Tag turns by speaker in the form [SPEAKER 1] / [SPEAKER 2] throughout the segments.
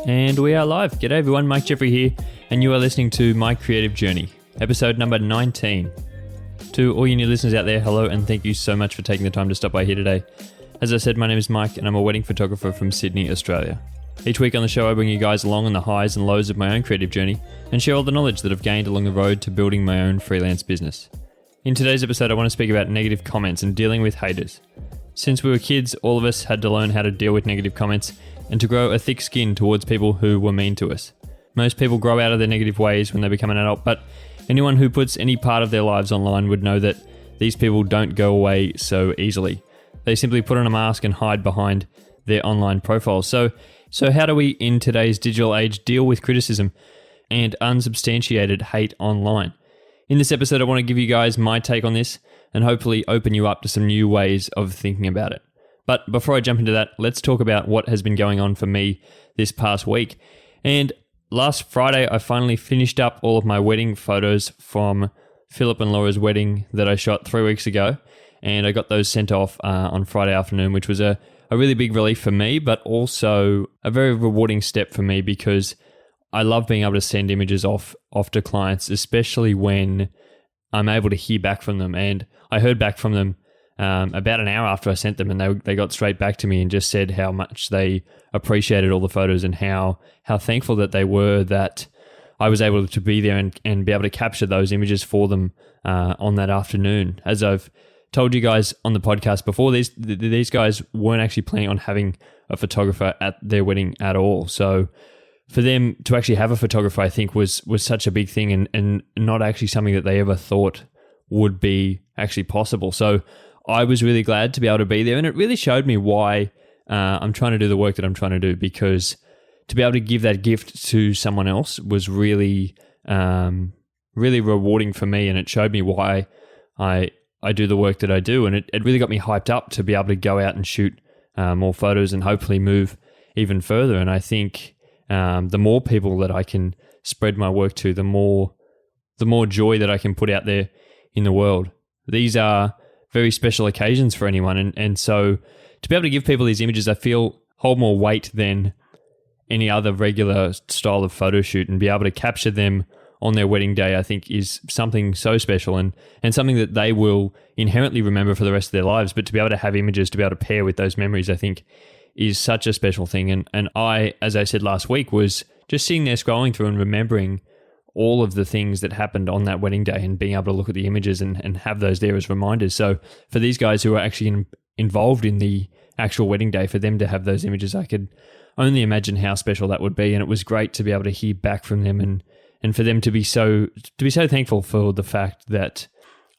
[SPEAKER 1] And we are live. G'day everyone, Mike Jeffrey here, and you are listening to My Creative Journey, episode number 19. To all you new listeners out there, hello, and thank you so much for taking the time to stop by here today. As I said, my name is Mike, and I'm a wedding photographer from Sydney, Australia. Each week on the show, I bring you guys along on the highs and lows of my own creative journey, and share all the knowledge that I've gained along the road to building my own freelance business. In today's episode, I want to speak about negative comments and dealing with haters. Since we were kids, all of us had to learn how to deal with negative comments and to grow a thick skin towards people who were mean to us. Most people grow out of their negative ways when they become an adult, but anyone who puts any part of their lives online would know that these people don't go away so easily. They simply put on a mask and hide behind their online profiles. So how do we, in today's digital age, deal with criticism and unsubstantiated hate online? In this episode, I want to give you guys my take on this and hopefully open you up to some new ways of thinking about it. But before I jump into that, let's talk about what has been going on for me this past week. And last Friday, I finally finished up all of my wedding photos from Philip and Laura's wedding that I shot 3 weeks ago. And I got those sent off on Friday afternoon, which was a really big relief for me, but also a very rewarding step for me because I love being able to send images off to clients, especially when I'm able to hear back from them. And I heard back from them about an hour after I sent them, and they got straight back to me and just said how much they appreciated all the photos and how thankful that they were that I was able to be there and be able to capture those images for them on that afternoon. As I've told you guys on the podcast before, these guys weren't actually planning on having a photographer at their wedding at all. So for them to actually have a photographer, I think was such a big thing and not actually something that they ever thought would be actually possible. So I was really glad to be able to be there, and it really showed me why I'm trying to do the work that I'm trying to do, because to be able to give that gift to someone else was really, really rewarding for me, and it showed me why I do the work that I do, and it really got me hyped up to be able to go out and shoot more photos and hopefully move even further. And I think the more people that I can spread my work to, the more joy that I can put out there in the world. These are very special occasions for anyone. And so to be able to give people these images, I feel hold more weight than any other regular style of photo shoot, and be able to capture them on their wedding day, I think is something so special and something that they will inherently remember for the rest of their lives. But to be able to have images to be able to pair with those memories, I think is such a special thing. And I, as I said last week, was just sitting there scrolling through and remembering all of the things that happened on that wedding day and being able to look at the images and have those there as reminders. So for these guys who are actually involved in the actual wedding day, for them to have those images, I could only imagine how special that would be. And it was great to be able to hear back from them and for them to be so thankful for the fact that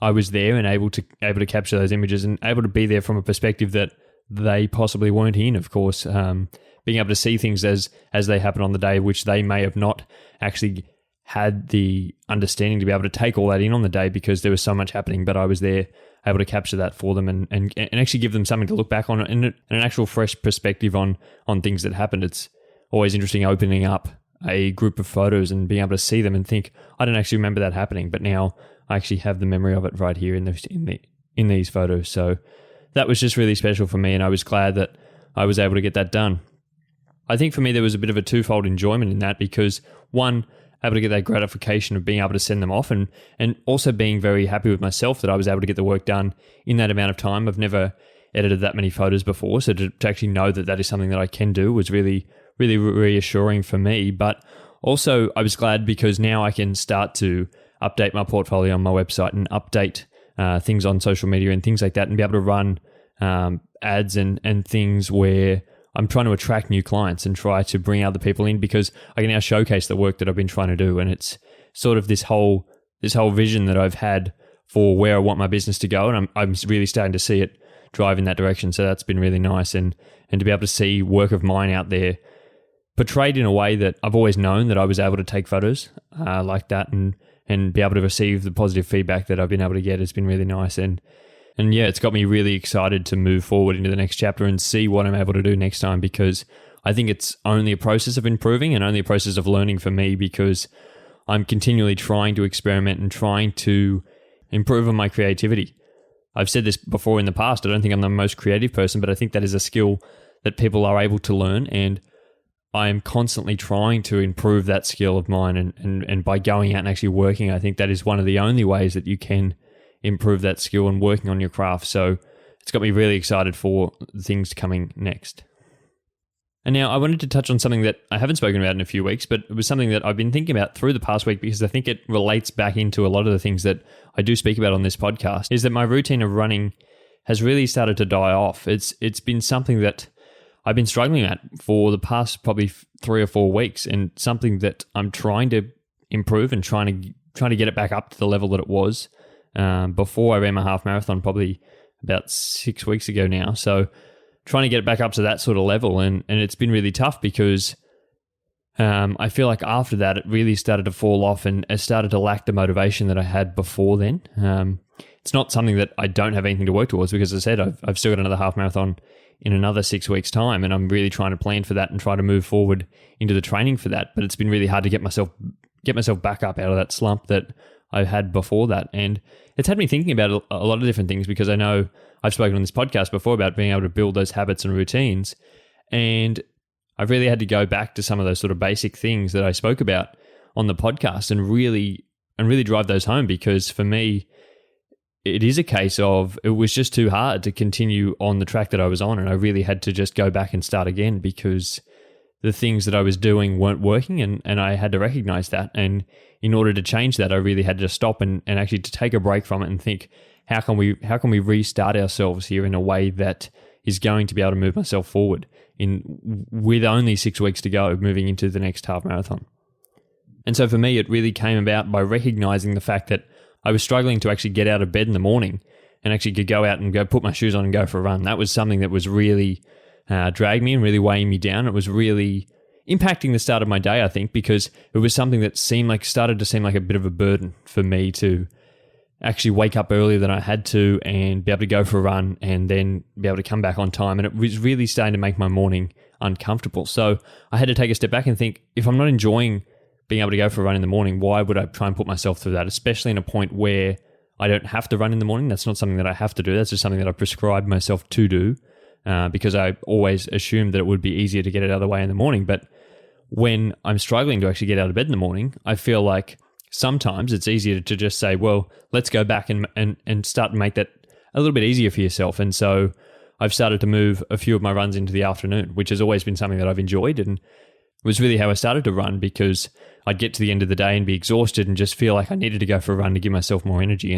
[SPEAKER 1] I was there and able to capture those images and able to be there from a perspective that they possibly weren't in, of course, being able to see things as they happen on the day, which they may have not actually had the understanding to be able to take all that in on the day because there was so much happening, but I was there able to capture that for them and actually give them something to look back on and an actual fresh perspective on things that happened. It's always interesting opening up a group of photos and being able to see them and think, I don't actually remember that happening, but now I actually have the memory of it right here in these photos. So that was just really special for me, and I was glad that I was able to get that done. I think for me there was a bit of a twofold enjoyment in that, because one, able to get that gratification of being able to send them off and also being very happy with myself that I was able to get the work done in that amount of time. I've never edited that many photos before, so to actually know that is something that I can do was really, really reassuring for me. But also I was glad because now I can start to update my portfolio on my website and update things on social media and things like that, and be able to run ads and things where I'm trying to attract new clients and try to bring other people in, because I can now showcase the work that I've been trying to do. And it's sort of this whole vision that I've had for where I want my business to go. And I'm really starting to see it drive in that direction. So that's been really nice. And to be able to see work of mine out there portrayed in a way that I've always known that I was able to take photos like that and be able to receive the positive feedback that I've been able to get has been really nice. And yeah, it's got me really excited to move forward into the next chapter and see what I'm able to do next time, because I think it's only a process of improving and only a process of learning for me, because I'm continually trying to experiment and trying to improve on my creativity. I've said this before in the past, I don't think I'm the most creative person, but I think that is a skill that people are able to learn. And I'm constantly trying to improve that skill of mine, and by going out and actually working, I think that is one of the only ways that you can improve that skill and working on your craft. So it's got me really excited for things coming next. And now I wanted to touch on something that I haven't spoken about in a few weeks, but it was something that I've been thinking about through the past week because I think it relates back into a lot of the things that I do speak about on this podcast, is that my routine of running has really started to die off. It's been something that I've been struggling at for the past probably 3 or 4 weeks, and something that I'm trying to improve and trying to get it back up to the level that it was before I ran my half marathon, probably about 6 weeks ago now. So trying to get it back up to that sort of level, and it's been really tough because I feel like after that it really started to fall off and it started to lack the motivation that I had before then. It's not something that I don't have anything to work towards because, as I said, I've still got another half marathon in another 6 weeks' time, and I'm really trying to plan for that and try to move forward into the training for that. But it's been really hard to get myself back up out of that slump that I had before that. And it's had me thinking about a lot of different things, because I know I've spoken on this podcast before about being able to build those habits and routines. And I've really had to go back to some of those sort of basic things that I spoke about on the podcast and really drive those home, because for me, it is a case of it was just too hard to continue on the track that I was on, and I really had to just go back and start again because the things that I was doing weren't working, and I had to recognize that. And in order to change that, I really had to stop and actually to take a break from it and think, how can we restart ourselves here in a way that is going to be able to move myself forward with only 6 weeks to go, moving into the next half marathon. And so for me, it really came about by recognizing the fact that I was struggling to actually get out of bed in the morning and actually could go out and go put my shoes on and go for a run. That was something that was really dragged me and really weighing me down. It was really impacting the start of my day, I think, because it was something that started to seem like a bit of a burden for me to actually wake up earlier than I had to and be able to go for a run and then be able to come back on time. And it was really starting to make my morning uncomfortable. So I had to take a step back and think, if I'm not enjoying being able to go for a run in the morning, why would I try and put myself through that, especially in a point where I don't have to run in the morning? That's not something that I have to do. That's just something that I prescribed myself to do because I always assumed that it would be easier to get it out of the way in the morning. But when I'm struggling to actually get out of bed in the morning, I feel like sometimes it's easier to just say, well, let's go back and start to make that a little bit easier for yourself. And so I've started to move a few of my runs into the afternoon, which has always been something that I've enjoyed, and it was really how I started to run, because I'd get to the end of the day and be exhausted and just feel like I needed to go for a run to give myself more energy.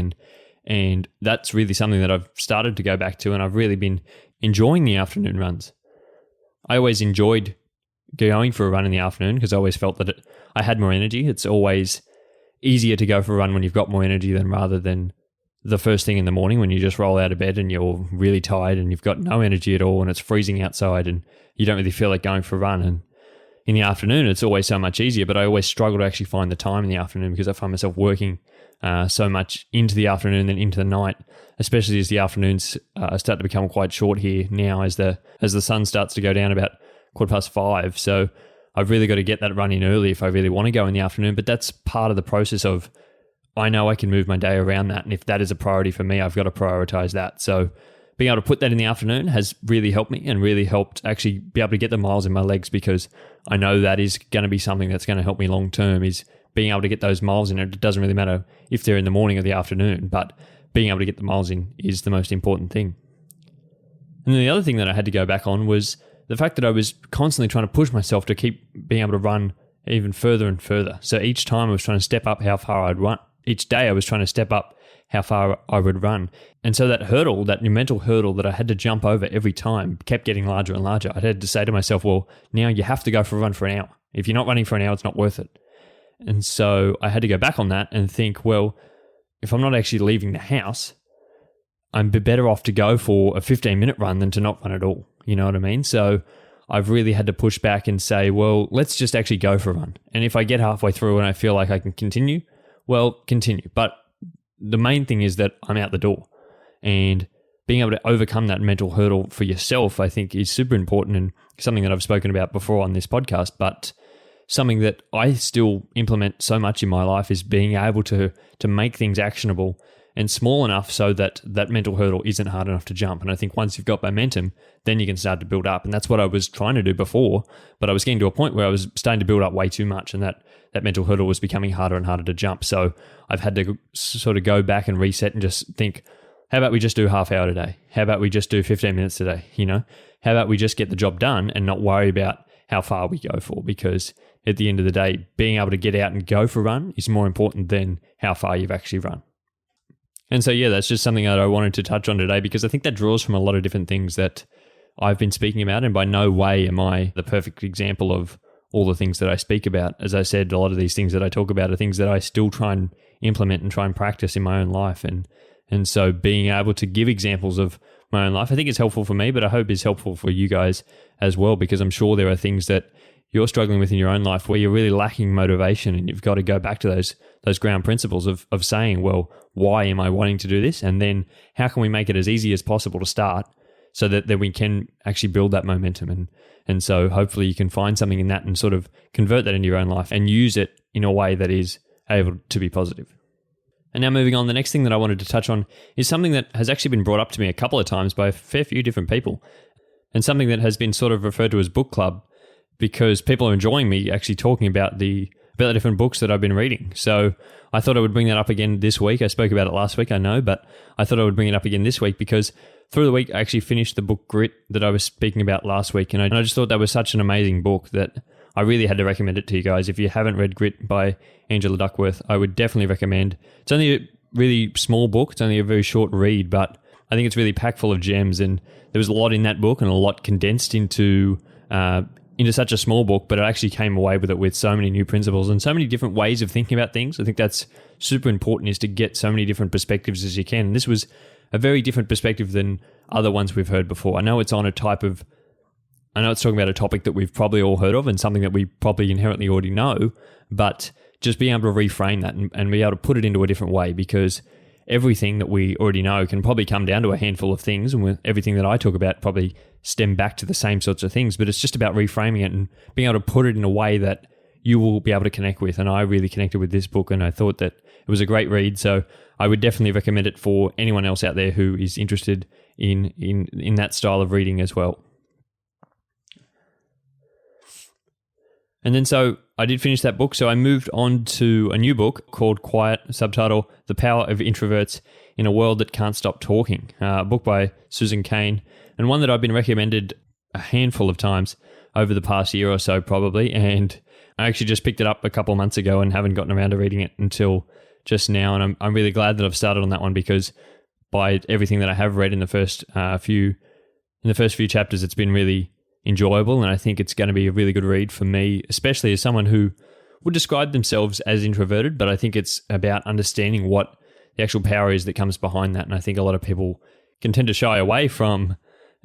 [SPEAKER 1] And that's really something that I've started to go back to, and I've really been enjoying the afternoon runs. I always enjoyed going for a run in the afternoon because I always felt that I had more energy. It's always easier to go for a run when you've got more energy rather than the first thing in the morning when you just roll out of bed and you're really tired and you've got no energy at all and it's freezing outside and you don't really feel like going for a run. And in the afternoon, it's always so much easier, but I always struggle to actually find the time in the afternoon because I find myself working so much into the afternoon and then into the night, especially as the afternoons start to become quite short here now as the sun starts to go down about 5:15. So I've really got to get that run in early if I really want to go in the afternoon, but that's part of the process of, I know I can move my day around that, and if that is a priority for me, I've got to prioritize that. So being able to put that in the afternoon has really helped me and really helped actually be able to get the miles in my legs, because I know that is going to be something that's going to help me long term, is being able to get those miles in. It doesn't really matter if they're in the morning or the afternoon, but being able to get the miles in is the most important thing. And then the other thing that I had to go back on was the fact that I was constantly trying to push myself to keep being able to run even further and further. So each time I was trying to step up how far I'd run. Each day I was trying to step up how far I would run. And so that hurdle, that mental hurdle that I had to jump over every time kept getting larger and larger. I had to say to myself, well, now you have to go for a run for an hour. If you're not running for an hour, it's not worth it. And so I had to go back on that and think, well, if I'm not actually leaving the house, I'm better off to go for a 15-minute run than to not run at all. You know what I mean? So I've really had to push back and say, well, let's just actually go for a run. And if I get halfway through and I feel like I can continue, well, continue. But the main thing is that I'm out the door, and being able to overcome that mental hurdle for yourself, I think, is super important, and something that I've spoken about before on this podcast, but something that I still implement so much in my life is being able to make things actionable and small enough so that that mental hurdle isn't hard enough to jump. And I think once you've got momentum, then you can start to build up. And that's what I was trying to do before, but I was getting to a point where I was starting to build up way too much, and that mental hurdle was becoming harder and harder to jump. So I've had to sort of go back and reset and just think, how about we just do half hour today? How about we just do 15 minutes today? How about we just get the job done and not worry about how far we go for? Because at the end of the day, being able to get out and go for a run is more important than how far you've actually run. And so, yeah, that's just something that I wanted to touch on today, because I think that draws from a lot of different things that I've been speaking about. And by no way am I the perfect example of all the things that I speak about. As I said, a lot of these things that I talk about are things that I still try and implement and try and practice in my own life. And so being able to give examples of my own life, I think it's helpful for me, but I hope it's helpful for you guys as well, because I'm sure there are things that you're struggling with in your own life where you're really lacking motivation, and you've got to go back to those ground principles of saying, well, why am I wanting to do this? And then how can we make it as easy as possible to start so that we can actually build that momentum? And so hopefully you can find something in that and sort of convert that into your own life and use it in a way that is able to be positive. And now moving on, the next thing that I wanted to touch on is something that has actually been brought up to me a couple of times by a fair few different people, and something that has been sort of referred to as book club, because people are enjoying me actually talking about the different books that I've been reading. So I thought I would bring that up again this week. I spoke about it last week, I know, but I thought I would bring it up again this week because through the week I actually finished the book Grit that I was speaking about last week, and I just thought that was such an amazing book that I really had to recommend it to you guys. If you haven't read Grit by Angela Duckworth, I would definitely recommend. It's only a really small book. It's only a very short read, but I think it's really packed full of gems, and there was a lot in that book and a lot condensed into such a small book, but I actually came away with it with so many new principles and so many different ways of thinking about things. I think that's super important, is to get so many different perspectives as you can. And this was a very different perspective than other ones we've heard before. I know it's talking about a topic that we've probably all heard of and something that we probably inherently already know, but just being able to reframe that and be able to put it into a different way, because everything that we already know can probably come down to a handful of things, and with everything that I talk about probably stem back to the same sorts of things, but it's just about reframing it and being able to put it in a way that you will be able to connect with. And I really connected with this book, and I thought that it was a great read, so I would definitely recommend it for anyone else out there who is interested in that style of reading as well. And then so I did finish that book, so I moved on to a new book called Quiet, subtitle The Power of Introverts in a World That Can't Stop Talking, a book by Susan Cain, and one that I've been recommended a handful of times over the past year or so probably, and I actually just picked it up a couple of months ago and haven't gotten around to reading it until just now, and I'm really glad that I've started on that one, because by everything that I have read in the first few chapters, it's been really enjoyable, and I think it's going to be a really good read for me, especially as someone who would describe themselves as introverted, but I think it's about understanding what the actual power is that comes behind that. And I think a lot of people can tend to shy away from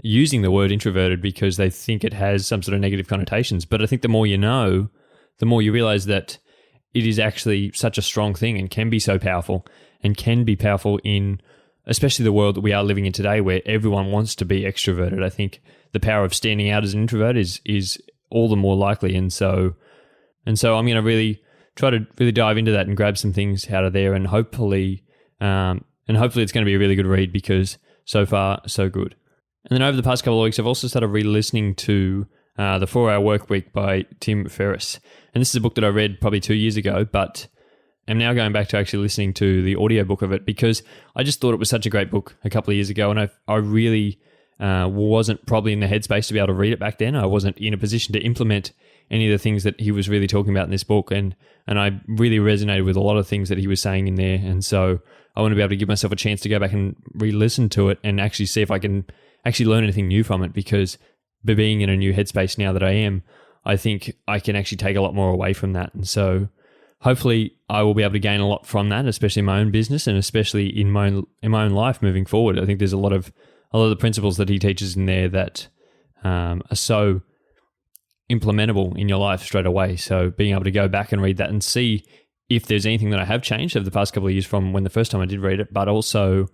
[SPEAKER 1] using the word introverted because they think it has some sort of negative connotations. But I think the more you know, the more you realize that it is actually such a strong thing and can be so powerful, and can be powerful in especially the world that we are living in today, where everyone wants to be extroverted. I think the power of standing out as an introvert is all the more likely. And so I'm going to really try to really dive into that and grab some things out of there, and hopefully it's going to be a really good read, because so far so good. And then over the past couple of weeks, I've also started re-listening to The 4-Hour Workweek by Tim Ferriss. And this is a book that I read probably 2 years ago, but I'm now going back to actually listening to the audiobook of it, because I just thought it was such a great book a couple of years ago, and I really wasn't probably in the headspace to be able to read it back then. I wasn't in a position to implement any of the things that he was really talking about in this book, and I really resonated with a lot of things that he was saying in there. And so I want to be able to give myself a chance to go back and re-listen to it and actually see if I can actually learn anything new from it, because being in a new headspace now that I am, I think I can actually take a lot more away from that. And so hopefully I will be able to gain a lot from that, especially in my own business and especially in my own life moving forward. I think there's a lot of the principles that he teaches in there that are so implementable in your life straight away. So being able to go back and read that and see if there's anything that I have changed over the past couple of years from when the first time I did read it, but also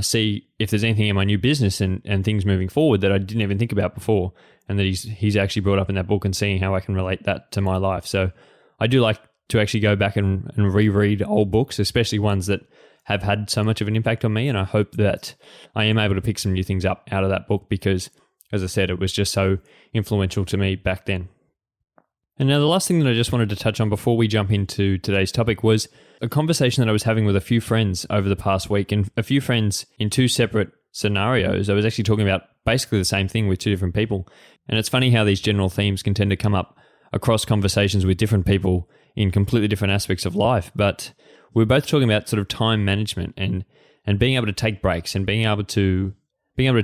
[SPEAKER 1] see if there's anything in my new business and things moving forward that I didn't even think about before, and that he's actually brought up in that book, and seeing how I can relate that to my life. So I do like to actually go back and reread old books, especially ones that have had so much of an impact on me. And I hope that I am able to pick some new things up out of that book because, as I said, it was just so influential to me back then. And now the last thing that I just wanted to touch on before we jump into today's topic was a conversation that I was having with a few friends over the past week, and a few friends in two separate scenarios. I was actually talking about basically the same thing with two different people. And it's funny how these general themes can tend to come up across conversations with different people in completely different aspects of life. But we're both talking about sort of time management and being able to take breaks and being able to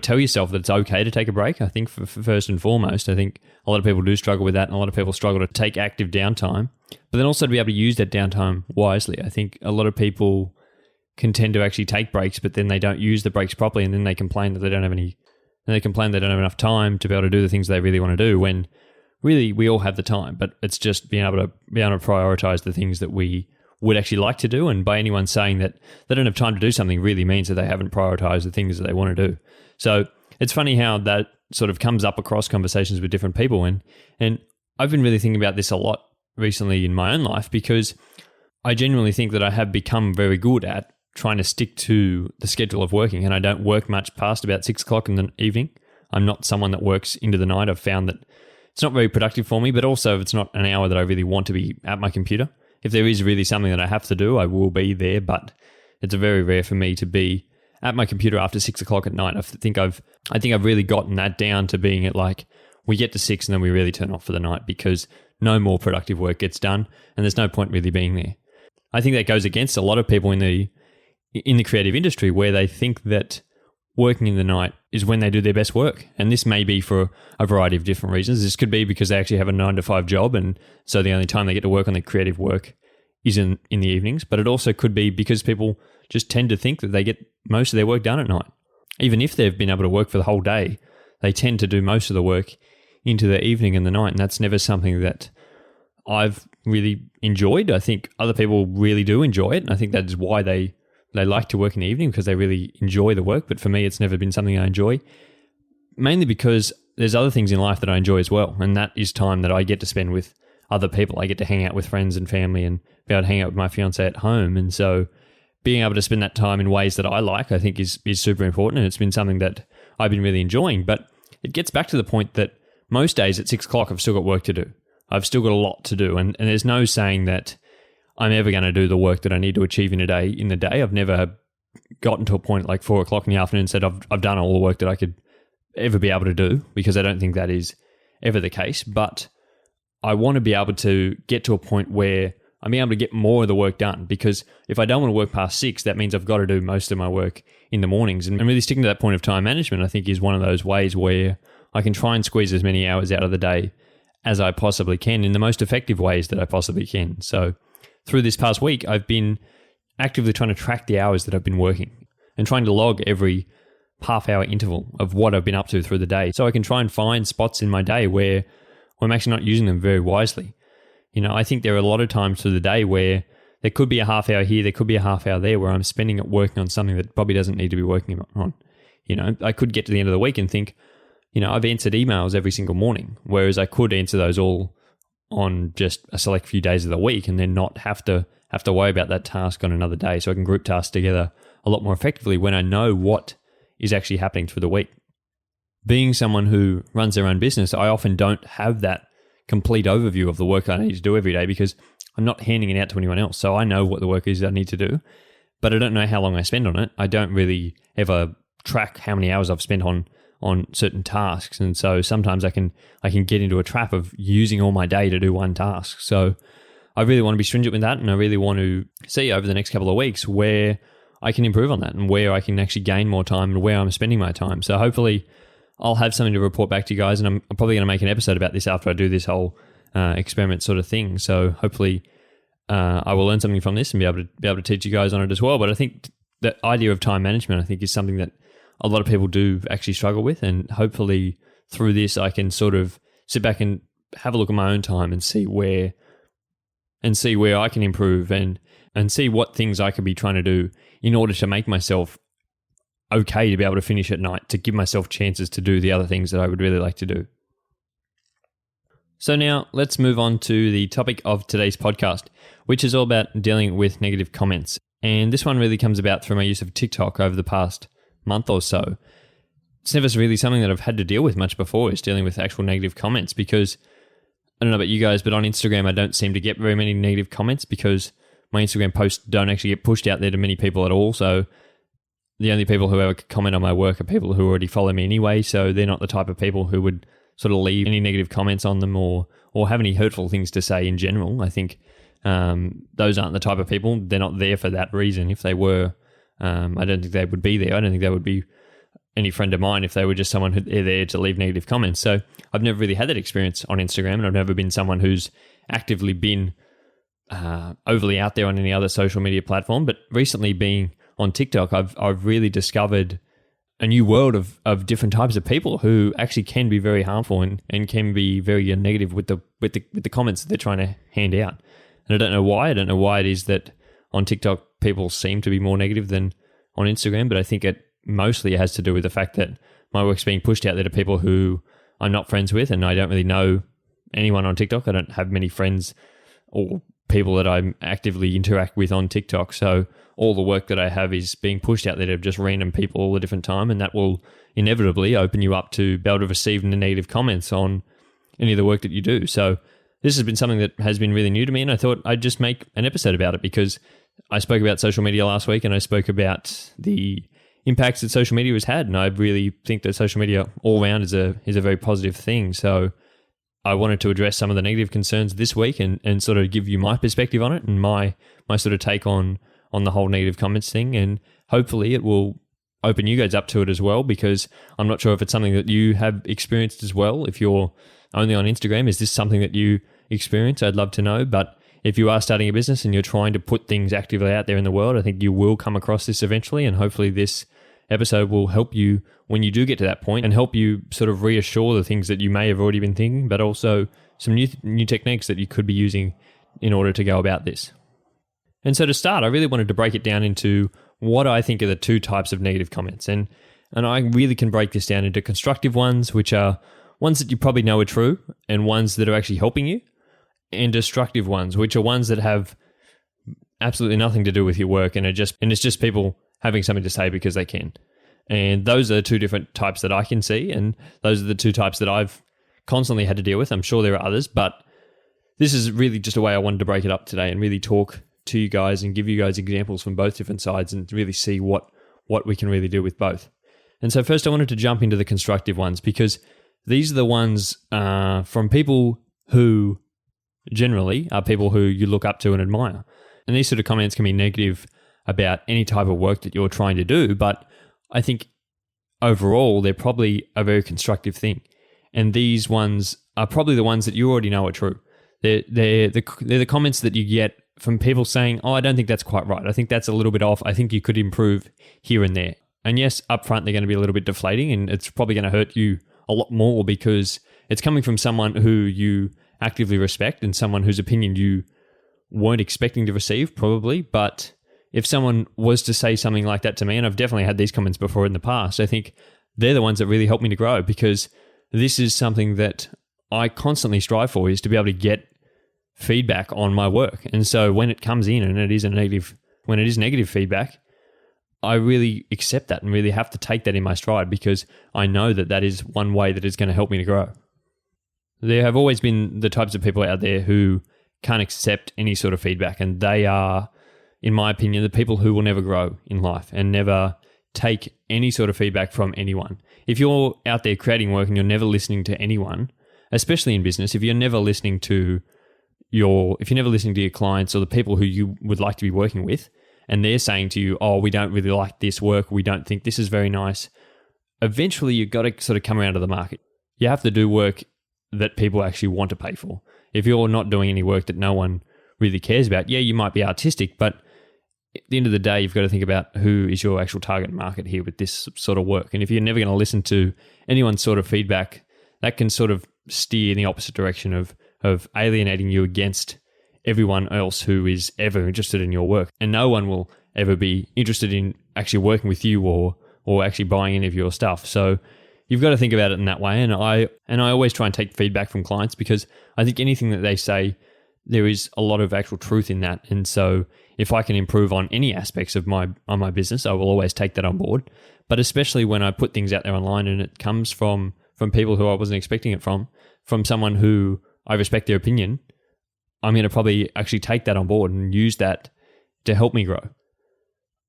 [SPEAKER 1] tell yourself that it's okay to take a break. I think for first and foremost, I think a lot of people do struggle with that, and a lot of people struggle to take active downtime, but then also to be able to use that downtime wisely. I think a lot of people can tend to actually take breaks, but then they don't use the breaks properly, and then they complain that they don't have enough time to be able to do the things they really want to do, when really we all have the time, but it's just being able to prioritize the things that we would actually like to do. And by anyone saying that they don't have time to do something really means that they haven't prioritized the things that they want to do. So it's funny how that sort of comes up across conversations with different people. And I've been really thinking about this a lot recently in my own life, because I genuinely think that I have become very good at trying to stick to the schedule of working, and I don't work much past about 6 o'clock in the evening. I'm not someone that works into the night. I've found that it's not very productive for me, but also it's not an hour that I really want to be at my computer. If there is really something that I have to do, I will be there, but it's very rare for me to be at my computer after 6 o'clock at night. I think I've really gotten that down to being at like, we get to 6 and then we really turn off for the night, because no more productive work gets done and there's no point really being there. I think that goes against a lot of people in the creative industry, where they think that working in the night is when they do their best work. And this may be for a variety of different reasons. This could be because they actually have a 9-to-5 job, and so the only time they get to work on their creative work is in the evenings. But it also could be because people just tend to think that they get most of their work done at night. Even if they've been able to work for the whole day, they tend to do most of the work into the evening and the night. And that's never something that I've really enjoyed. I think other people really do enjoy it. And I think that is why they like to work in the evening, because they really enjoy the work. But for me, it's never been something I enjoy, mainly because there's other things in life that I enjoy as well. And that is time that I get to spend with other people. I get to hang out with friends and family and be able to hang out with my fiance at home. And so being able to spend that time in ways that I like, I think is super important. And it's been something that I've been really enjoying. But it gets back to the point that most days at 6 o'clock, I've still got work to do. I've still got a lot to do. And there's no saying that I'm ever going to do the work that I need to achieve in the day. I've never gotten to a point like 4 o'clock in the afternoon and said I've done all the work that I could ever be able to do, because I don't think that is ever the case. But I want to be able to get to a point where I'm able to get more of the work done, because if I don't want to work past 6, that means I've got to do most of my work in the mornings. And really sticking to that point of time management, I think, is one of those ways where I can try and squeeze as many hours out of the day as I possibly can in the most effective ways that I possibly can. So through this past week, I've been actively trying to track the hours that I've been working and trying to log every half-hour interval of what I've been up to through the day, so I can try and find spots in my day where I'm actually not using them very wisely. You know, I think there are a lot of times through the day where there could be a half hour here, there could be a half hour there, where I'm spending it working on something that probably doesn't need to be working on. You know, I could get to the end of the week and think, you know, I've answered emails every single morning, whereas I could answer those all on just a select few days of the week and then not have to worry about that task on another day. So I can group tasks together a lot more effectively when I know what is actually happening through the week. Being someone who runs their own business, I often don't have that complete overview of the work I need to do every day, because I'm not handing it out to anyone else. So I know what the work is I need to do, but I don't know how long I spend on it. I don't really ever track how many hours I've spent on certain tasks. And so sometimes I can get into a trap of using all my day to do one task. So I really want to be stringent with that, and I really want to see over the next couple of weeks where I can improve on that and where I can actually gain more time and where I'm spending my time. So hopefully I'll have something to report back to you guys, and I'm probably going to make an episode about this after I do this whole experiment sort of thing. So hopefully I will learn something from this and be able to teach you guys on it as well. But I think the idea of time management, I think, is something that a lot of people do actually struggle with, and hopefully through this I can sort of sit back and have a look at my own time and see where I can improve and see what things I could be trying to do in order to make myself okay to be able to finish at night, to give myself chances to do the other things that I would really like to do. So now let's move on to the topic of today's podcast, which is all about dealing with negative comments. And this one really comes about through my use of TikTok over the past month or so. It's never really something that I've had to deal with much before, is dealing with actual negative comments, because I don't know about you guys, but on Instagram, I don't seem to get very many negative comments because my Instagram posts don't actually get pushed out there to many people at all. So the only people who ever comment on my work are people who already follow me anyway. So they're not the type of people who would sort of leave any negative comments on them or have any hurtful things to say in general. I think those aren't the type of people. They're not there for that reason. If they were, I don't think they would be there. I don't think they would be any friend of mine if they were just someone who's there to leave negative comments. So I've never really had that experience on Instagram, and I've never been someone who's actively been overly out there on any other social media platform. But recently, being on TikTok, I've really discovered a new world of different types of people who actually can be very harmful and can be very negative with the comments that they're trying to hand out. And I don't know why. I don't know why it is that on TikTok people seem to be more negative than on Instagram, but I think it mostly has to do with the fact that my work's being pushed out there to people who I'm not friends with, and I don't really know anyone on TikTok. I don't have many friends or people that I actively interact with on TikTok. So all the work that I have is being pushed out there to just random people all the different time, and that will inevitably open you up to be able to receive negative comments on any of the work that you do. So this has been something that has been really new to me, and I thought I'd just make an episode about it because I spoke about social media last week, and I spoke about the impacts that social media has had, and I really think that social media all around is a very positive thing. So I wanted to address some of the negative concerns this week and sort of give you my perspective on it and my sort of take on the whole negative comments thing, and hopefully it will open you guys up to it as well, because I'm not sure if it's something that you have experienced as well. If you're only on Instagram, is this something that you experience? I'd love to know. But if you are starting a business and you're trying to put things actively out there in the world, I think you will come across this eventually, and hopefully this episode will help you when you do get to that point and help you sort of reassure the things that you may have already been thinking, but also some new techniques that you could be using in order to go about this. And so to start, I really wanted to break it down into what I think are the two types of negative comments. And I really can break this down into constructive ones, which are ones that you probably know are true and ones that are actually helping you, and destructive ones, which are ones that have absolutely nothing to do with your work and it's just people having something to say because they can. And those are the two different types that I can see, and those are the two types that I've constantly had to deal with. I'm sure there are others, but this is really just a way I wanted to break it up today and really talk to you guys and give you guys examples from both different sides and really see what we can really do with both. And so first I wanted to jump into the constructive ones, because these are the ones from people who generally are people who you look up to and admire. And these sort of comments can be negative about any type of work that you're trying to do, but I think overall they're probably a very constructive thing. And these ones are probably the ones that you already know are true. They're the comments that you get from people saying, oh, I don't think that's quite right. I think that's a little bit off. I think you could improve here and there. And yes, up front, they're going to be a little bit deflating, and it's probably going to hurt you a lot more because it's coming from someone who you actively respect and someone whose opinion you weren't expecting to receive, probably. But if someone was to say something like that to me, and I've definitely had these comments before in the past, I think they're the ones that really help me to grow, because this is something that I constantly strive for, is to be able to get feedback on my work. And so when it comes in and it is negative feedback, I really accept that and really have to take that in my stride, because I know that that is one way that is going to help me to grow. There have always been the types of people out there who can't accept any sort of feedback, and they are, in my opinion, the people who will never grow in life and never take any sort of feedback from anyone. If you're out there creating work and you're never listening to anyone, especially in business, if you're never listening to your clients or the people who you would like to be working with, and they're saying to you, oh, we don't really like this work, we don't think this is very nice, eventually you've got to sort of come around to the market. You have to do work that people actually want to pay for. If you're not doing any work that no one really cares about, yeah, you might be artistic, but at the end of the day, you've got to think about who is your actual target market here with this sort of work. And if you're never going to listen to anyone's sort of feedback, that can sort of steer in the opposite direction of alienating you against everyone else who is ever interested in your work. And no one will ever be interested in actually working with you or actually buying any of your stuff. So you've got to think about it in that way. And I always try and take feedback from clients, because I think anything that they say there is a lot of actual truth in that. And so if I can improve on any aspects of my business, I will always take that on board. But especially when I put things out there online and it comes from people who I wasn't expecting it from someone who I respect their opinion, I'm going to probably actually take that on board and use that to help me grow.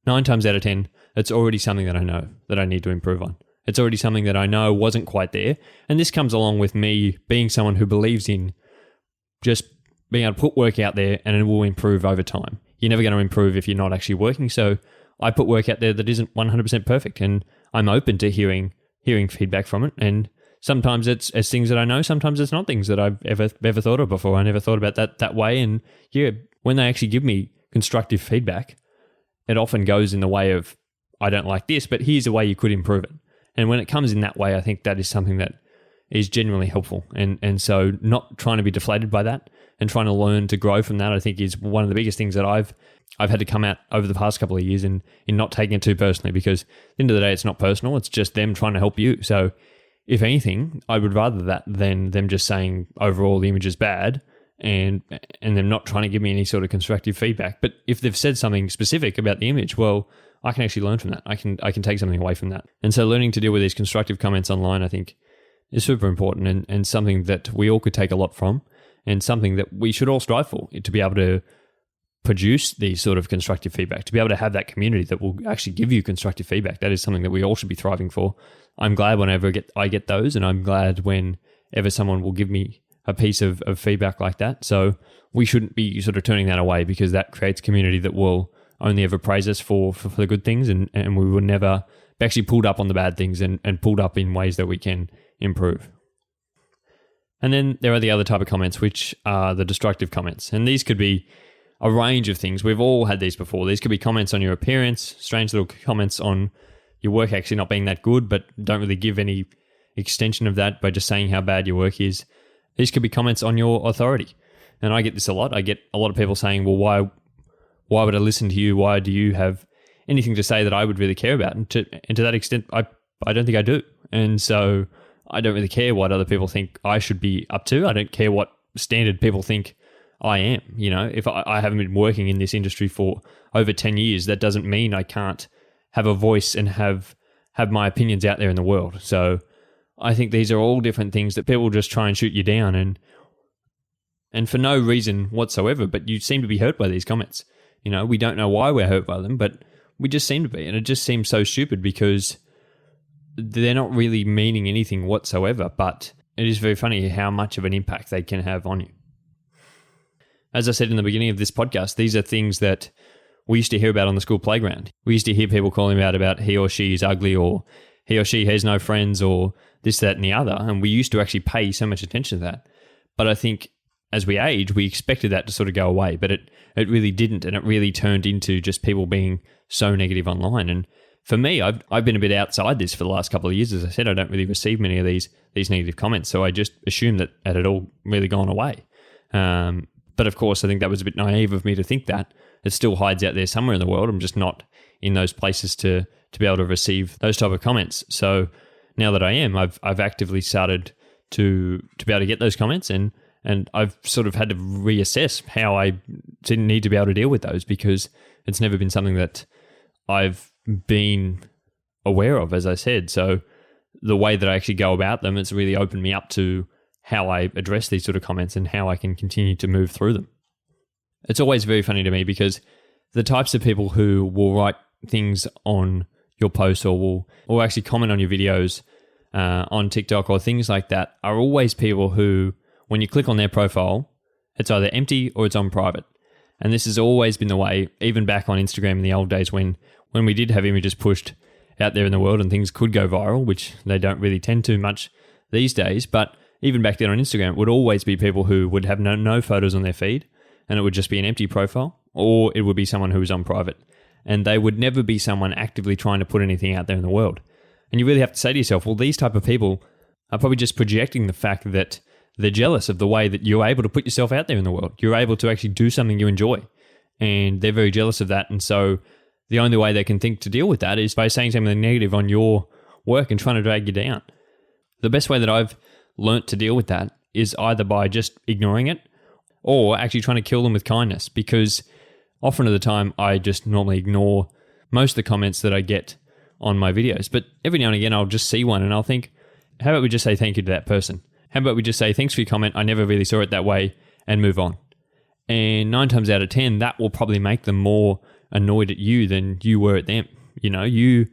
[SPEAKER 1] 9 times out of 10, it's already something that I know that I need to improve on. It's already something that I know wasn't quite there. And this comes along with me being someone who believes in just being able to put work out there and it will improve over time. You're never going to improve if you're not actually working. So I put work out there that isn't 100% perfect, and I'm open to hearing feedback from it. And sometimes it's things that I know, sometimes it's not things that I've ever thought of before. I never thought about that way. And yeah, when they actually give me constructive feedback, it often goes in the way of, I don't like this, but here's a way you could improve it. And when it comes in that way, I think that is something that is genuinely helpful. And so not trying to be deflated by that and trying to learn to grow from that, I think is one of the biggest things that I've had to come out over the past couple of years in not taking it too personally, because at the end of the day, it's not personal. It's just them trying to help you. So if anything, I would rather that than them just saying overall the image is bad and them not trying to give me any sort of constructive feedback. But if they've said something specific about the image, well, I can actually learn from that. I can take something away from that. And so learning to deal with these constructive comments online, I think, is super important and something that we all could take a lot from, and something that we should all strive for, to be able to produce these sort of constructive feedback, to be able to have that community that will actually give you constructive feedback. That is something that we all should be thriving for. I'm glad whenever I get those, and I'm glad whenever someone will give me a piece of feedback like that. So we shouldn't be sort of turning that away, because that creates community that will only ever praise us for the good things, and we will never be actually pulled up on the bad things and pulled up in ways that we can improve. And then there are the other type of comments, which are the destructive comments. And these could be a range of things. We've all had these before. These could be comments on your appearance, strange little comments on your work actually not being that good, but don't really give any extension of that by just saying how bad your work is. These could be comments on your authority. And I get this a lot. I get a lot of people saying, well, why would I listen to you? Why do you have anything to say that I would really care about? And to that extent, I don't think I do. And so I don't really care what other people think I should be up to. I don't care what standard people think I am. You know, if I haven't been working in this industry for over 10 years, that doesn't mean I can't have a voice and have my opinions out there in the world. So I think these are all different things that people just try and shoot you down and for no reason whatsoever, but you seem to be hurt by these comments. You know, we don't know why we're hurt by them, but we just seem to be. And it just seems so stupid because they're not really meaning anything whatsoever, but it is very funny how much of an impact they can have on you. As I said in the beginning of this podcast, these are things that we used to hear about on the school playground. We used to hear people calling out about he or she is ugly, or he or she has no friends, or this, that, and the other. And we used to actually pay so much attention to that. But I think as we age, we expected that to sort of go away, but it really didn't. And it really turned into just people being so negative online. And for me, I've been a bit outside this for the last couple of years. As I said, I don't really receive many of these negative comments. So I just assumed that it had all really gone away. But of course, I think that was a bit naive of me to think that. It still hides out there somewhere in the world. I'm just not in those places to be able to receive those type of comments. So now that I am, I've actively started to be able to get those comments, and I've sort of had to reassess how I didn't need to be able to deal with those, because it's never been something that I've been aware of, as I said. So the way that I actually go about them, it's really opened me up to how I address these sort of comments and how I can continue to move through them. It's always very funny to me, because the types of people who will write things on your posts or will actually comment on your videos on TikTok or things like that are always people who, when you click on their profile, it's either empty or it's on private. And this has always been the way, even back on Instagram in the old days when we did have images pushed out there in the world and things could go viral, which they don't really tend to much these days. But even back then on Instagram, it would always be people who would have no photos on their feed, and it would just be an empty profile, or it would be someone who was on private. And they would never be someone actively trying to put anything out there in the world. And you really have to say to yourself, well, these type of people are probably just projecting the fact that they're jealous of the way that you're able to put yourself out there in the world. You're able to actually do something you enjoy. And they're very jealous of that. And so the only way they can think to deal with that is by saying something negative on your work and trying to drag you down. The best way that I've learnt to deal with that is either by just ignoring it, or actually trying to kill them with kindness, because often of the time I just normally ignore most of the comments that I get on my videos. But every now and again, I'll just see one and I'll think, how about we just say thank you to that person? How about we just say, thanks for your comment, I never really saw it that way, and move on. And 9 times out of 10, that will probably make them more annoyed at you than you were at them. You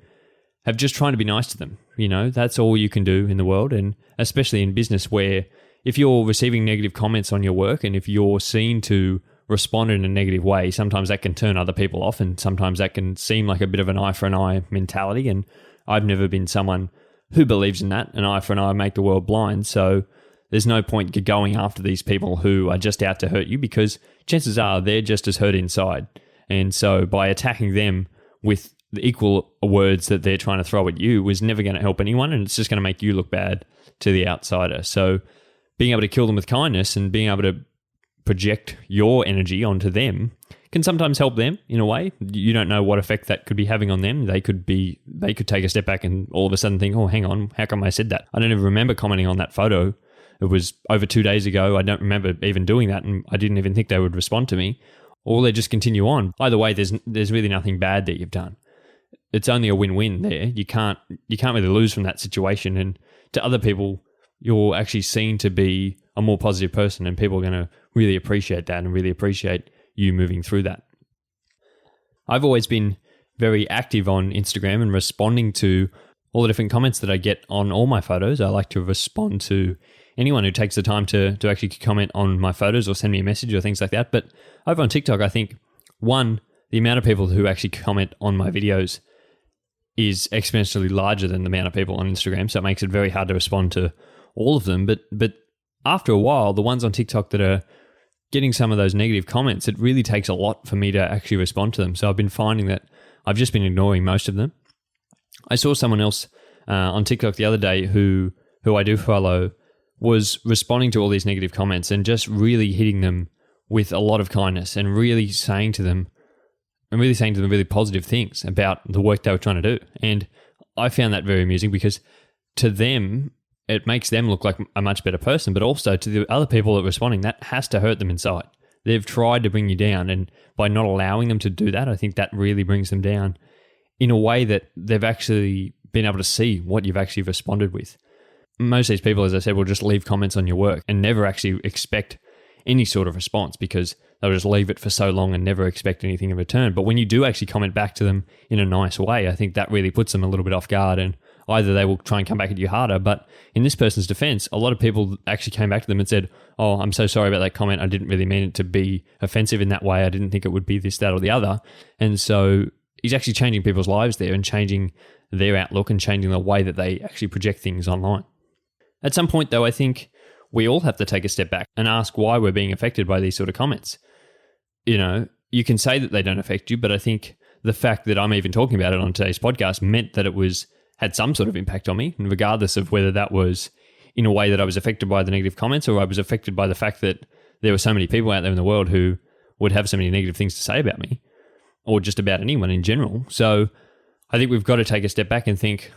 [SPEAKER 1] have just trying to be nice to them. That's all you can do in the world, and especially in business, where if you're receiving negative comments on your work and if you're seen to respond in a negative way, sometimes that can turn other people off, and sometimes that can seem like a bit of an eye for an eye mentality. And I've never been someone who believes in that. An eye for an eye make the world blind. So there's no point going after these people who are just out to hurt you, because chances are they're just as hurt inside. And so by attacking them with the equal words that they're trying to throw at you was never going to help anyone, and it's just going to make you look bad to the outsider. So being able to kill them with kindness and being able to project your energy onto them can sometimes help them in a way. You don't know what effect that could be having on them. They could take a step back and all of a sudden think, oh, hang on, how come I said that? I don't even remember commenting on that photo. It was over 2 days ago. I don't remember even doing that, and I didn't even think they would respond to me. Or they just continue on. Either way, there's really nothing bad that you've done. It's only a win-win there. You can't really lose from that situation. And to other people, you're actually seen to be a more positive person, and people are going to really appreciate that and really appreciate you moving through that. I've always been very active on Instagram and responding to all the different comments that I get on all my photos. I like to respond to anyone who takes the time to actually comment on my photos or send me a message or things like that. But over on TikTok, I think, one, the amount of people who actually comment on my videos is exponentially larger than the amount of people on Instagram. So it makes it very hard to respond to all of them. But after a while, the ones on TikTok that are getting some of those negative comments, it really takes a lot for me to actually respond to them. So I've been finding that I've just been ignoring most of them. I saw someone else on TikTok the other day who I do follow was responding to all these negative comments and just really hitting them with a lot of kindness and really saying to them really positive things about the work they were trying to do. And I found that very amusing, because to them, it makes them look like a much better person, but also to the other people that are responding, that has to hurt them inside. They've tried to bring you down, and by not allowing them to do that, I think that really brings them down in a way that they've actually been able to see what you've actually responded with. Most of these people, as I said, will just leave comments on your work and never actually expect any sort of response, because they'll just leave it for so long and never expect anything in return. But when you do actually comment back to them in a nice way, I think that really puts them a little bit off guard, and either they will try and come back at you harder. But in this person's defense, a lot of people actually came back to them and said, oh, I'm so sorry about that comment. I didn't really mean it to be offensive in that way. I didn't think it would be this, that, or the other. And so he's actually changing people's lives there and changing their outlook and changing the way that they actually project things online. At some point, though, I think we all have to take a step back and ask why we're being affected by these sort of comments. You can say that they don't affect you, but I think the fact that I'm even talking about it on today's podcast meant that it had some sort of impact on me, and regardless of whether that was in a way that I was affected by the negative comments or I was affected by the fact that there were so many people out there in the world who would have so many negative things to say about me, or just about anyone in general. So I think we've got to take a step back and think,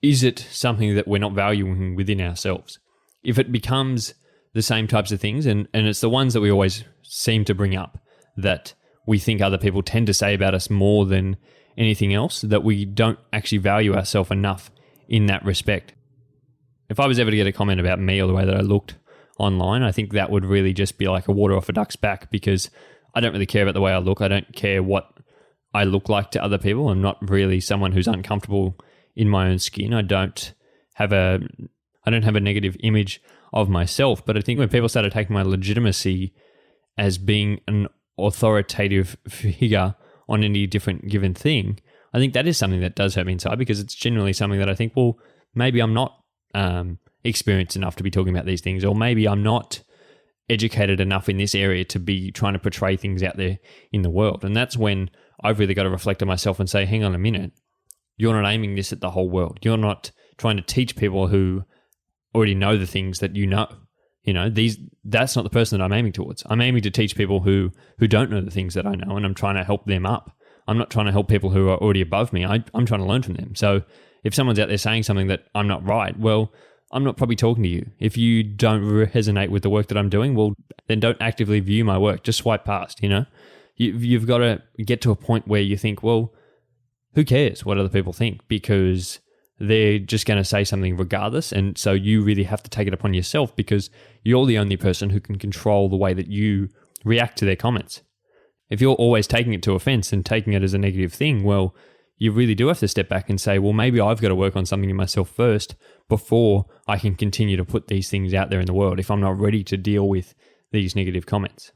[SPEAKER 1] is it something that we're not valuing within ourselves? If it becomes the same types of things, and it's the ones that we always seem to bring up, that we think other people tend to say about us more than anything else, that we don't actually value ourselves enough in that respect. If I was ever to get a comment about me or the way that I looked online, I think that would really just be like a water off a duck's back, because I don't really care about the way I look. I don't care what I look like to other people. I'm not really someone who's uncomfortable in my own skin. I don't have a negative image of myself, but I think when people started taking my legitimacy as being an authoritative figure on any different given thing, I think that is something that does hurt me inside, because it's generally something that I think, well, maybe I'm not experienced enough to be talking about these things, or maybe I'm not educated enough in this area to be trying to portray things out there in the world. And that's when I've really got to reflect on myself and say, hang on a minute, you're not aiming this at the whole world. You're not trying to teach people who already know the things that you know. That's not the person that I'm aiming towards. I'm aiming to teach people who don't know the things that I know, and I'm trying to help them up. I'm not trying to help people who are already above me. I'm trying to learn from them. So if someone's out there saying something that I'm not right, well, I'm not probably talking to you. If you don't resonate with the work that I'm doing, well, then don't actively view my work. Just swipe past, You've got to get to a point where you think, well, who cares what other people think? Because they're just going to say something regardless. And so you really have to take it upon yourself because you're the only person who can control the way that you react to their comments. If you're always taking it to offense and taking it as a negative thing, well, you really do have to step back and say, well, maybe I've got to work on something in myself first before I can continue to put these things out there in the world if I'm not ready to deal with these negative comments.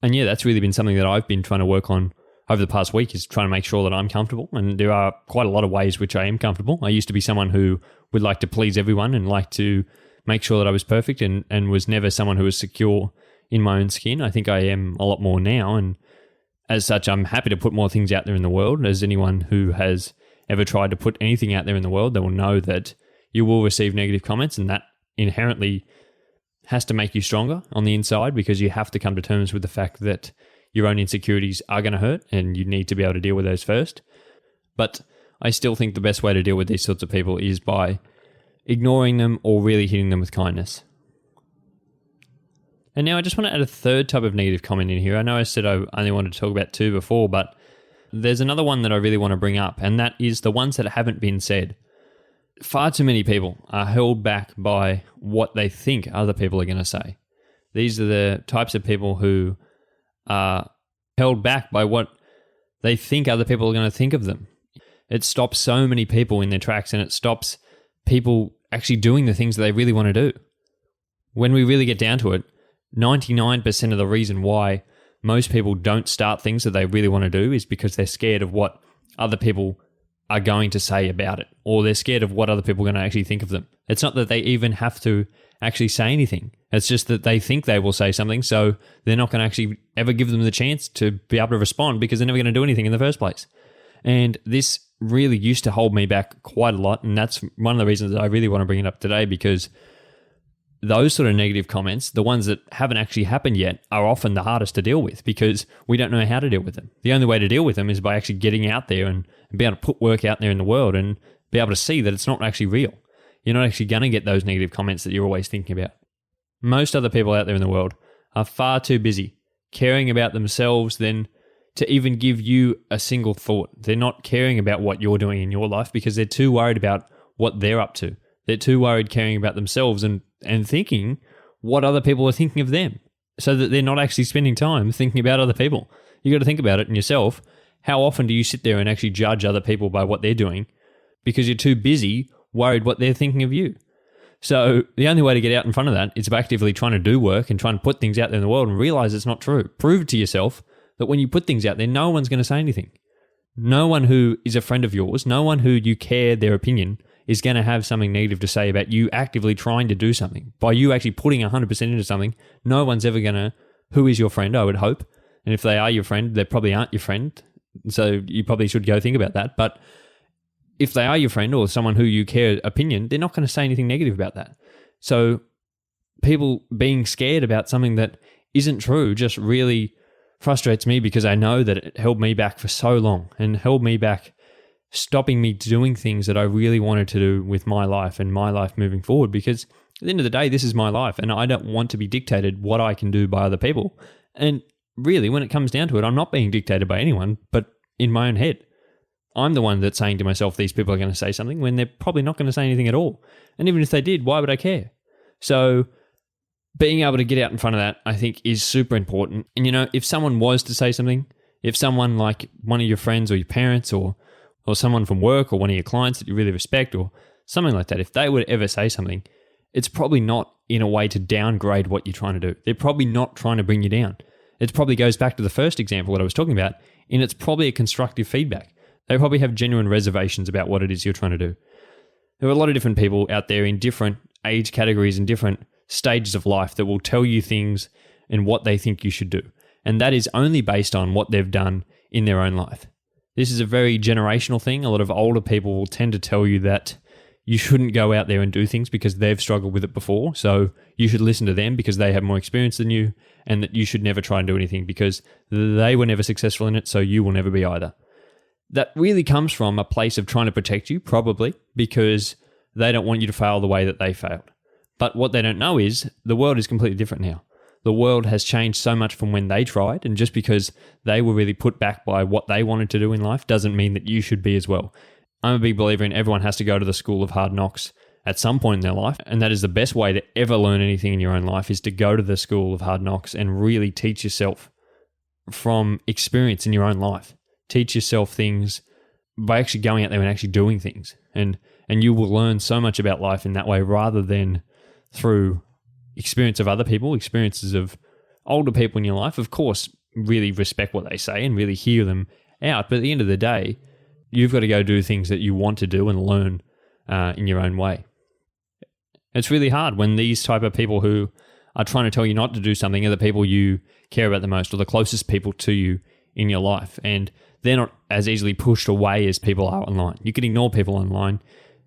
[SPEAKER 1] And yeah, that's really been something that I've been trying to work on over the past week, is trying to make sure that I'm comfortable. And there are quite a lot of ways which I am comfortable. I used to be someone who would like to please everyone and like to make sure that I was perfect and was never someone who was secure in my own skin. I think I am a lot more now. And as such, I'm happy to put more things out there in the world. As anyone who has ever tried to put anything out there in the world, they will know that you will receive negative comments, and that inherently has to make you stronger on the inside, because you have to come to terms with the fact that your own insecurities are going to hurt and you need to be able to deal with those first. But I still think the best way to deal with these sorts of people is by ignoring them or really hitting them with kindness. And now I just want to add a third type of negative comment in here. I know I said I only wanted to talk about two before, but there's another one that I really want to bring up, and that is the ones that haven't been said. Far too many people are held back by what they think other people are going to say. These are the types of people who are held back by what they think other people are going to think of them. It stops so many people in their tracks, and it stops people actually doing the things that they really want to do. When we really get down to it, 99% of the reason why most people don't start things that they really want to do is because they're scared of what other people are going to say about it, or they're scared of what other people are going to actually think of them. It's not that they even have to actually say anything. It's just that they think they will say something, so they're not going to actually ever give them the chance to be able to respond because they're never going to do anything in the first place. And this really used to hold me back quite a lot, and that's one of the reasons that I really want to bring it up today, because those sort of negative comments, the ones that haven't actually happened yet, are often the hardest to deal with because we don't know how to deal with them. The only way to deal with them is by actually getting out there and be able to put work out there in the world and be able to see that it's not actually real. You're not actually going to get those negative comments that you're always thinking about. Most other people out there in the world are far too busy caring about themselves than to even give you a single thought. They're not caring about what you're doing in your life because they're too worried about what they're up to. They're too worried caring about themselves and thinking what other people are thinking of them, so that they're not actually spending time thinking about other people. You got to think about it in yourself. How often do you sit there and actually judge other people by what they're doing because you're too busy worried what they're thinking of you? So the only way to get out in front of that is by actively trying to do work and trying to put things out there in the world and realize it's not true. Prove to yourself that when you put things out there, no one's going to say anything. No one who is a friend of yours, no one who you care their opinion is going to have something negative to say about you actively trying to do something. By you actually putting 100% into something, no one's ever going to, who is your friend, I would hope. And if they are your friend, they probably aren't your friend. So you probably should go think about that. But if they are your friend or someone who you care opinion, they're not going to say anything negative about that. So people being scared about something that isn't true just really frustrates me, because I know that it held me back for so long and held me back, stopping me doing things that I really wanted to do with my life and my life moving forward. Because at the end of the day, this is my life and I don't want to be dictated what I can do by other people. And really, when it comes down to it, I'm not being dictated by anyone, but in my own head. I'm the one that's saying to myself, these people are going to say something when they're probably not going to say anything at all. And even if they did, why would I care? So being able to get out in front of that, I think, is super important. And if someone was to say something, if someone like one of your friends or your parents or someone from work or one of your clients that you really respect or something like that, if they would ever say something, it's probably not in a way to downgrade what you're trying to do. They're probably not trying to bring you down. It probably goes back to the first example that I was talking about, and it's probably a constructive feedback. They probably have genuine reservations about what it is you're trying to do. There are a lot of different people out there in different age categories and different stages of life that will tell you things and what they think you should do. And that is only based on what they've done in their own life. This is a very generational thing. A lot of older people will tend to tell you that you shouldn't go out there and do things because they've struggled with it before. So you should listen to them because they have more experience than you, and that you should never try and do anything because they were never successful in it, so you will never be either. That really comes from a place of trying to protect you, probably, because they don't want you to fail the way that they failed. But what they don't know is the world is completely different now. The world has changed so much from when they tried, and just because they were really put back by what they wanted to do in life doesn't mean that you should be as well. I'm a big believer in everyone has to go to the school of hard knocks at some point in their life, and that is the best way to ever learn anything in your own life, is to go to the school of hard knocks and really teach yourself from experience in your own life. Teach yourself things by actually going out there and actually doing things, and you will learn so much about life in that way, rather than through experience of other people, experiences of older people in your life. Of course, really respect what they say and really hear them out, but at the end of the day, you've got to go do things that you want to do and learn in your own way. It's really hard when these type of people who are trying to tell you not to do something are the people you care about the most, or the closest people to you in your life, and they're not as easily pushed away as people are online. You can ignore people online.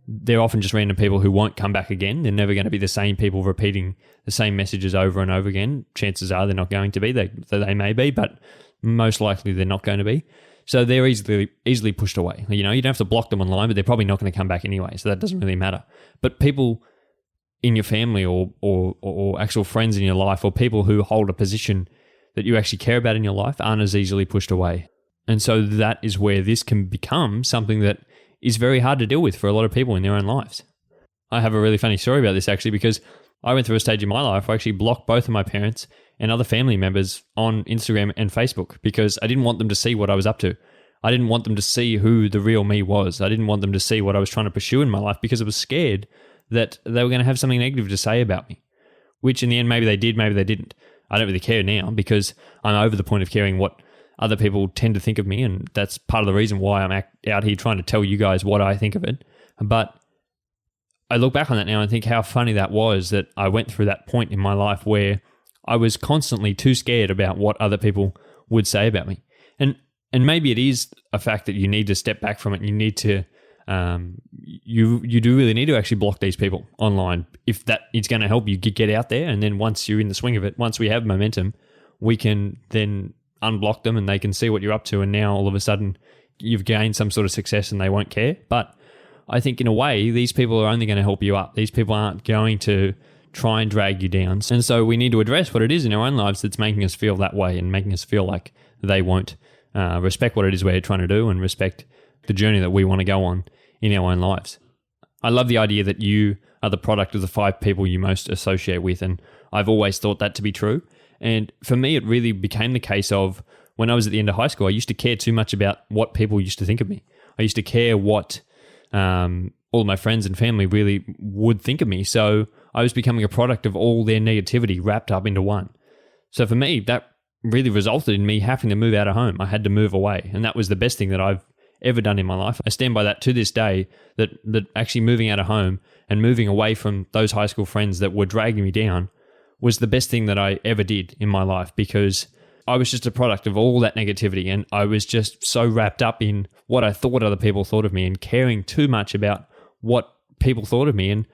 [SPEAKER 1] They're often just random people who won't come back again. They're never going to be the same people repeating the same messages over and over again. Chances are they're not going to be. They may be, but most likely they're not going to be. So they're easily pushed away. You don't have to block them online, but they're probably not going to come back anyway, so that doesn't really matter. But people in your family or actual friends in your life, or people who hold a position that you actually care about in your life, aren't as easily pushed away. And so that is where this can become something that is very hard to deal with for a lot of people in their own lives. I have a really funny story about this, actually, because I went through a stage in my life where I actually blocked both of my parents and other family members on Instagram and Facebook because I didn't want them to see what I was up to. I didn't want them to see who the real me was. I didn't want them to see what I was trying to pursue in my life, because I was scared that they were going to have something negative to say about me, which in the end, maybe they did, maybe they didn't. I don't really care now, because I'm over the point of caring what other people tend to think of me, and that's part of the reason why I'm out here trying to tell you guys what I think of it. But I look back on that now and think how funny that was, that I went through that point in my life where I was constantly too scared about what other people would say about me. And maybe it is a fact that you need to step back from it. You need to, you do really need to actually block these people online if that is going to help you get out there. And then once you're in the swing of it, once we have momentum, we can then unblock them and they can see what you're up to. And now all of a sudden you've gained some sort of success and they won't care. But I think in a way, these people are only going to help you up. These people aren't going to try and drag you down. And so we need to address what it is in our own lives that's making us feel that way and making us feel like they won't respect what it is we're trying to do and respect the journey that we want to go on in our own lives. I love the idea that you are the product of the 5 people you most associate with, and I've always thought that to be true. And for me, it really became the case of when I was at the end of high school, I used to care too much about what people used to think of me. I used to care what all of my friends and family really would think of me. So I was becoming a product of all their negativity wrapped up into one. So for me, that really resulted in me having to move out of home. I had to move away. And that was the best thing that I've ever done in my life. I stand by that to this day, that actually moving out of home and moving away from those high school friends that were dragging me down was the best thing that I ever did in my life, because I was just a product of all that negativity, and I was just so wrapped up in what I thought other people thought of me and caring too much about what people thought of me. And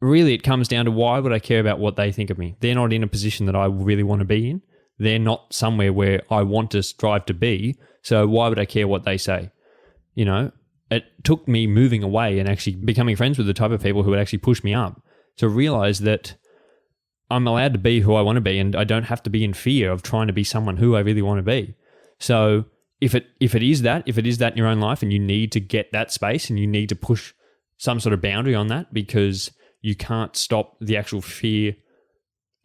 [SPEAKER 1] really it comes down to, why would I care about what they think of me? They're not in a position that I really want to be in. They're not somewhere where I want to strive to be. So why would I care what they say? It took me moving away and actually becoming friends with the type of people who would actually push me up to realize that I'm allowed to be who I want to be, and I don't have to be in fear of trying to be someone who I really want to be. So if it is that in your own life, and you need to get that space and you need to push some sort of boundary on that because you can't stop the actual fear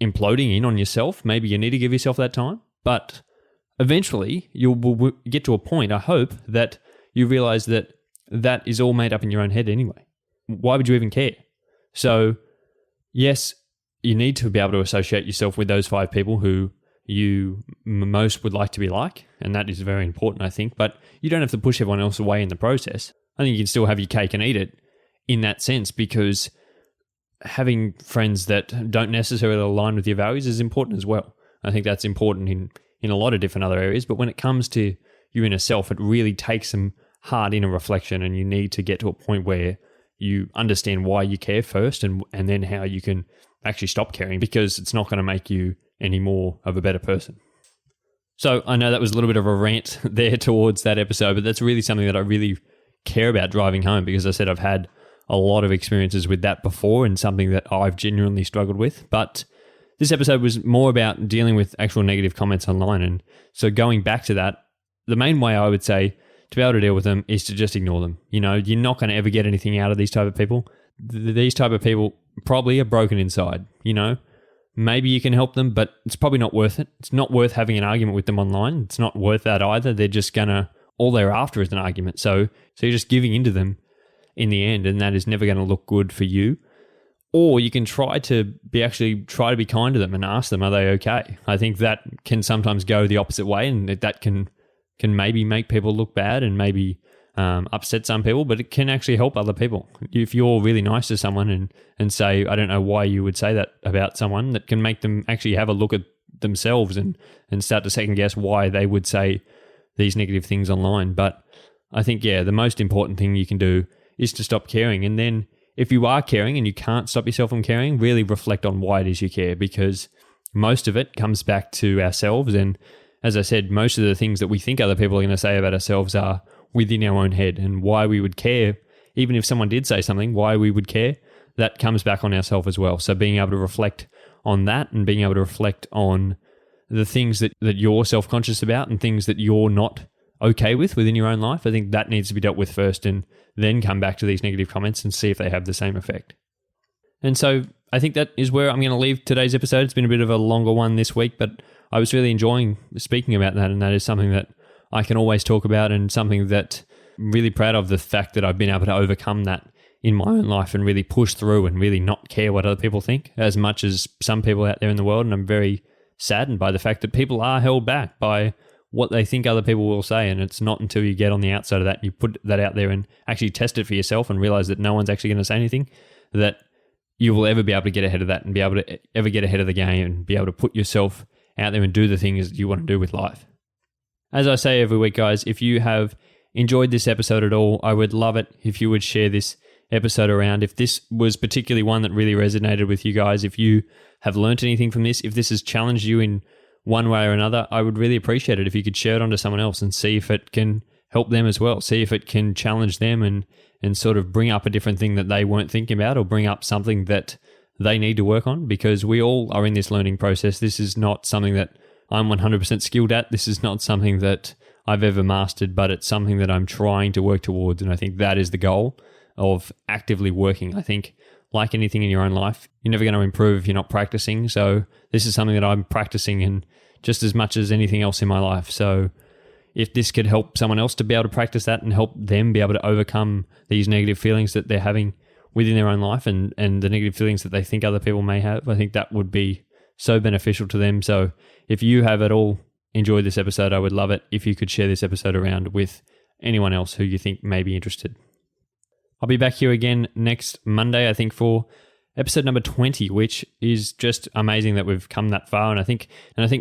[SPEAKER 1] imploding in on yourself, maybe you need to give yourself that time. But eventually you will get to a point, I hope, that you realize that that is all made up in your own head anyway. Why would you even care? So yes, you need to be able to associate yourself with those 5 people who you most would like to be like, and that is very important, I think. But you don't have to push everyone else away in the process. I think you can still have your cake and eat it in that sense, because having friends that don't necessarily align with your values is important as well. I think that's important in a lot of different other areas, but when it comes to your inner self, it really takes some hard inner reflection, and you need to get to a point where you understand why you care first, and then how you can actually stop caring, because it's not going to make you any more of a better person. So I know that was a little bit of a rant there towards that episode, but that's really something that I really care about driving home, because I said I've had a lot of experiences with that before and something that I've genuinely struggled with. But this episode was more about dealing with actual negative comments online. And so going back to that, the main way I would say to be able to deal with them is to just ignore them. You know, you're not going to ever get anything out of these type of people. These type of people probably are broken inside, you know. Maybe you can help them, but it's probably not worth it. It's not worth having an argument with them online. It's not worth that either. They're just all they're after is an argument. So you're just giving into them in the end, and that is never going to look good for you. Or you can try to be kind to them and ask them, are they okay? I think that can sometimes go the opposite way, and that can maybe make people look bad and maybe upset some people, but it can actually help other people. If you're really nice to someone and say, I don't know why you would say that about someone, that can make them actually have a look at themselves and start to second guess why they would say these negative things online. But I think, the most important thing you can do is to stop caring. And then if you are caring and you can't stop yourself from caring, really reflect on why it is you care, because most of it comes back to ourselves. And as I said, most of the things that we think other people are going to say about ourselves are within our own head. And why we would care, even if someone did say something, why we would care, that comes back on ourselves as well. So being able to reflect on that and being able to reflect on the things that you're self-conscious about and things that you're not okay with within your own life, I think that needs to be dealt with first, and then come back to these negative comments and see if they have the same effect. And so I think that is where I'm going to leave today's episode. It's been a bit of a longer one this week, but I was really enjoying speaking about that, and that is something that I can always talk about, and something that I'm really proud of, the fact that I've been able to overcome that in my own life and really push through and really not care what other people think as much as some people out there in the world. And I'm very saddened by the fact that people are held back by what they think other people will say. And it's not until you get on the outside of that and you put that out there and actually test it for yourself and realize that no one's actually going to say anything, that you will ever be able to get ahead of that and be able to ever get ahead of the game and be able to put yourself out there and do the things that you want to do with life. As I say every week, guys, if you have enjoyed this episode at all, I would love it if you would share this episode around. If this was particularly one that really resonated with you guys, if you have learnt anything from this, if this has challenged you in one way or another, I would really appreciate it if you could share it onto someone else and see if it can help them as well. See if it can challenge them and sort of bring up a different thing that they weren't thinking about, or bring up something that they need to work on, because we all are in this learning process. This is not something that I'm 100% skilled at. This is not something that I've ever mastered, but it's something that I'm trying to work towards. And I think that is the goal of actively working. I think, like anything in your own life, you're never going to improve if you're not practicing. So this is something that I'm practicing in just as much as anything else in my life. So if this could help someone else to be able to practice that and help them be able to overcome these negative feelings that they're having within their own life and the negative feelings that they think other people may have, I think that would be so beneficial to them. So if you have at all enjoyed this episode, I would love it if you could share this episode around with anyone else who you think may be interested. I'll be back here again next Monday, I think, for episode number 20, which is just amazing that we've come that far. And I think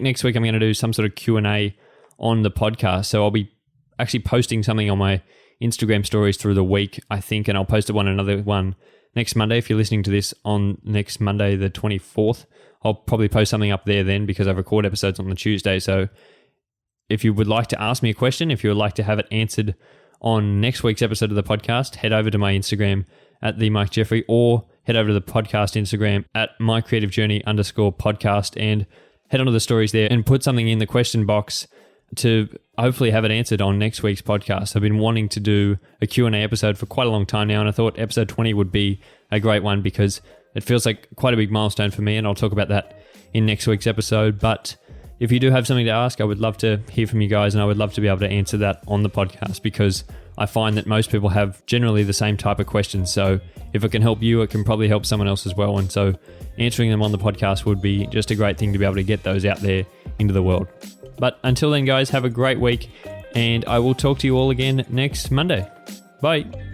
[SPEAKER 1] next week I'm going to do some sort of Q&A on the podcast. So I'll be actually posting something on my Instagram stories through the week, I think, and I'll post another one next Monday. If you're listening to this on next Monday, the 24th, I'll probably post something up there then, because I record episodes on the Tuesday. So if you would like to ask me a question, if you would like to have it answered on next week's episode of the podcast, head over to my Instagram at the Mike Jeffrey, or head over to the podcast Instagram at mycreativejourney_podcast, and head onto the stories there and put something in the question box to hopefully have it answered on next week's podcast. I've been wanting to do a Q&A episode for quite a long time now, and I thought episode 20 would be a great one because it feels like quite a big milestone for me, and I'll talk about that in next week's episode. But if you do have something to ask, I would love to hear from you guys, and I would love to be able to answer that on the podcast, because I find that most people have generally the same type of questions. So if it can help you, it can probably help someone else as well. And so answering them on the podcast would be just a great thing to be able to get those out there into the world. But until then, guys, have a great week, and I will talk to you all again next Monday. Bye.